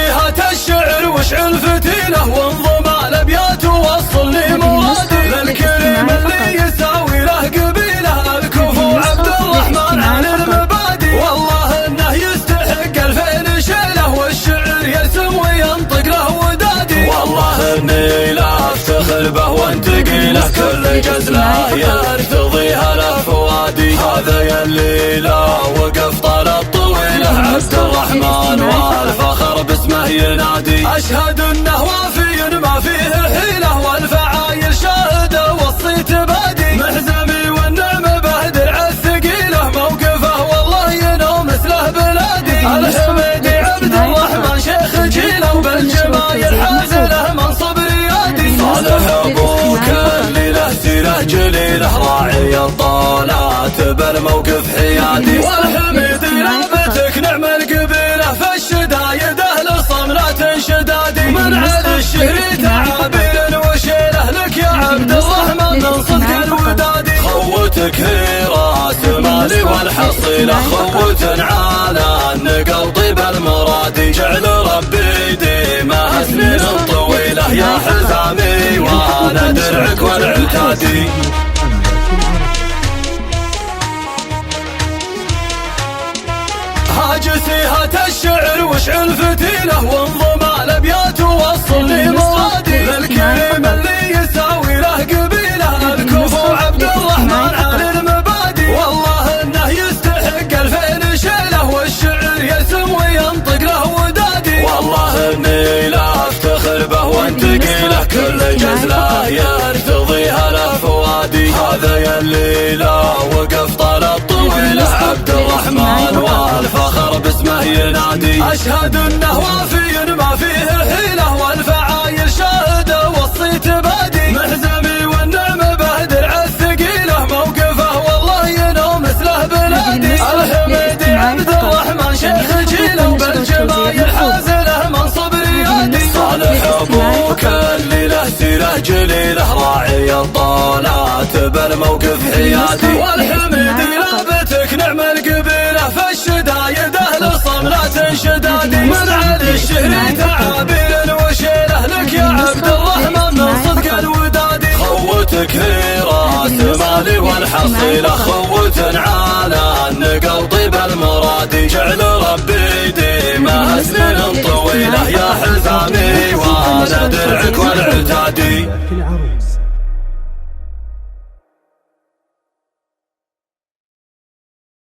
سيهة الشعر واشعل فتيله وانظم الابيات ووصل لي مرادي للكريم اللي يساوي له قبيله الكفو عبد الرحمن عن المبادئ والله انه يستحق الفين شيله والشعر يرسم وينطق له ودادي والله اني لا افتخر به وانتقي له كل جزله يرتضيها له فوادي هذا يلي لا وقف طال طويله عبد الرحمن والفخر باسمه ينادي اشهد انه وافي ما فيه حيله والفعايل شاهده والصيت بادي محزمي والنعم به درع الثقيله موقفه والله ينوم مثله بلادي الحميدي عبد الرحمن شيخ جيله وبالجمايل حازله منصب ريادي صالح ابوك اللي له سيره جليله راعي الطالات بالموقف حيادي والحميدي لابتك نعم القبيله فالشدايد اهل صملات شدادي من على الشهر تعابير وشيله لك يا عبد الرحمن من صدق الودادي خوتك هي راس مالي والحصيله خوت على النقل طيب المرادي جعل ربي ديمه سنين طويله يا حزامي وانا درعك والعتادي هاجسيهة الشعر واشعل فتيله وانظم الابيات ووصل لي مرادي للكريم اللي يساوي له قبيله الكفو عبد الرحمن عن المبادئ والله انه يستحق الفين شيله والشعر يرسم وينطق له ودادي والله اني لا افتخر به وانتقي له كل جزله يرتضيها له فوادي هذا يلي لا وقف طال طويله عبد الرحمن والفخر باسمه ينادي اشهد انه وافي ما فيه حيله والفعايل شاهده والصيت بادي محزمي والنعم به درع الثقيله موقفه والله ينوم مثله بلادي الحميدي عبد الرحمن شيخ جيله وبالجمايل حازله منصب ريادي صالح ابوك اللي له سيره جليله راعي الطالات بالموقف حيادي والحميدي لابتك نعم القبيله فالشدايد اهل صملات شدادي من على الشهر تعابير وشيله لك يا عبد الرحمن من صدق الودادي خوتك هي راس مالي والحصيله خوت على النقل طيب المرادي جعل ربي ديمه سنين طويله يا حزامي وانا درعك والعتادي.